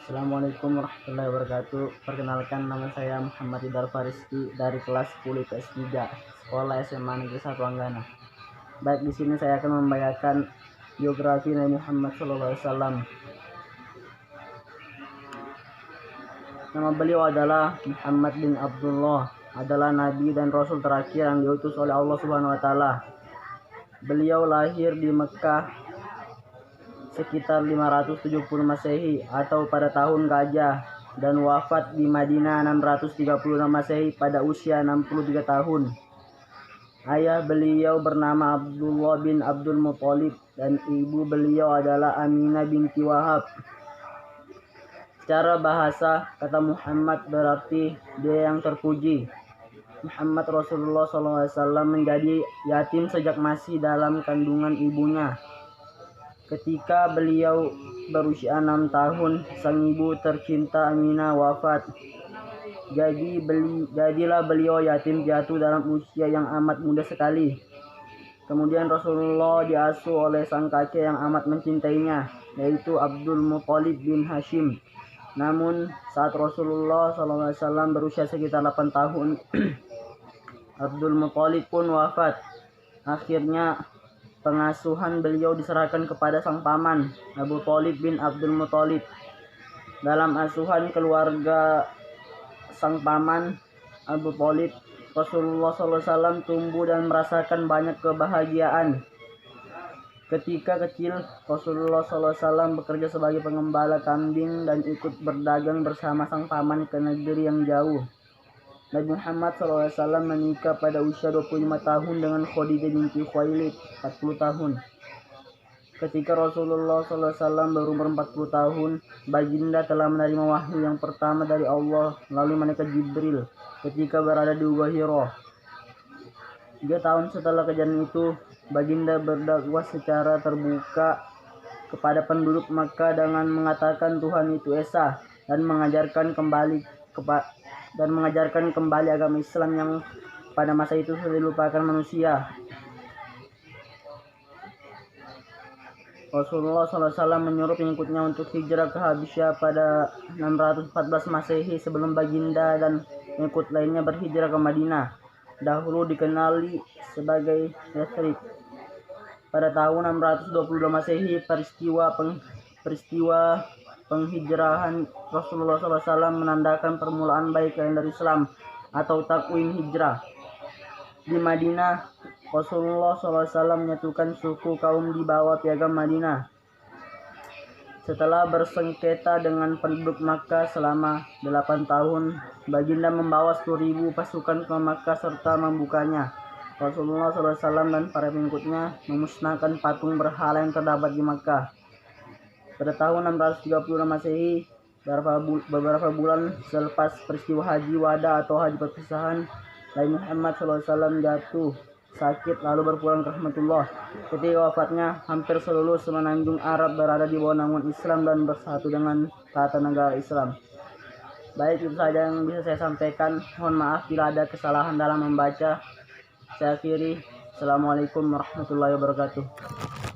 Assalamualaikum warahmatullahi wabarakatuh. Perkenalkan, nama saya Muhammad Idhar Fariski dari kelas 10 IPS 3 Sekolah SMA Negeri 1 Anggana. Baik, di sini saya akan membacakan biografi Nabi Muhammad SAW. Nama beliau adalah Muhammad bin Abdullah, adalah nabi dan rasul terakhir yang diutus oleh Allah Subhanahu wa taala. Beliau lahir di Mekah sekitar 570 Masehi atau pada tahun gajah, dan wafat di Madinah 636 Masehi pada usia 63 tahun. Ayah beliau bernama Abdullah bin Abdul Muthalib dan ibu beliau adalah Aminah binti Wahab. Secara bahasa, kata Muhammad berarti dia yang terpuji. Muhammad Rasulullah SAW menjadi yatim sejak masih dalam kandungan ibunya. Ketika beliau berusia 6 tahun, sang ibu tercinta Aminah wafat. Jadilah beliau yatim piatu dalam usia yang amat muda sekali. Kemudian Rasulullah diasuh oleh sang kakek yang amat mencintainya, yaitu Abdul Muthalib bin Hashim. Namun saat Rasulullah SAW berusia sekitar 8 tahun, Abdul Muthalib pun wafat. Akhirnya pengasuhan beliau diserahkan kepada sang paman, Abu Thalib bin Abdul Muthalib. Dalam asuhan keluarga sang paman Abu Thalib, Rasulullah SAW tumbuh dan merasakan banyak kebahagiaan. Ketika kecil, Rasulullah SAW bekerja sebagai pengembala kambing dan ikut berdagang bersama sang paman ke negeri yang jauh. Nabi Muhammad SAW menikah pada usia 25 tahun dengan Khadijah binti Khuwailid, 40 tahun. Ketika Rasulullah SAW berumur 40 tahun, baginda telah menerima wahyu yang pertama dari Allah melalui malaikat Jibril ketika berada di Gua Hira. 3 tahun setelah kejadian itu, baginda berdakwah secara terbuka kepada penduduk Makkah dengan mengatakan Tuhan itu esa dan mengajarkan kembali agama Islam yang pada masa itu sudah dilupakan manusia. Rasulullah SAW menyuruh pengikutnya untuk hijrah ke Habasyah pada 614 Masehi sebelum baginda dan pengikut lainnya berhijrah ke Madinah, dahulu dikenali sebagai Yathrib. Pada tahun 622 Masehi, peristiwa penghijrahan Rasulullah SAW menandakan permulaan baik kalender Islam atau takwim hijrah. Di Madinah, Rasulullah SAW menyatukan suku kaum di bawah piagam Madinah. Setelah bersengketa dengan penduduk Makkah selama 8 tahun, baginda membawa 10.000 pasukan ke Makkah serta membukanya. Rasulullah SAW dan para pengikutnya memusnahkan patung berhala yang terdapat di Makkah. Pada tahun 636 Masehi, beberapa bulan selepas peristiwa Haji Wada atau Haji Perpisahan, Nabi Muhammad SAW jatuh sakit lalu berpulang ke rahmatullah. Ketika wafatnya, hampir seluruh semenanjung Arab berada di bawah naungan Islam dan bersatu dengan tata negara Islam. Baik, itu saja yang bisa saya sampaikan. Mohon maaf bila ada kesalahan dalam membaca. Saya akhiri. Assalamualaikum warahmatullahi wabarakatuh.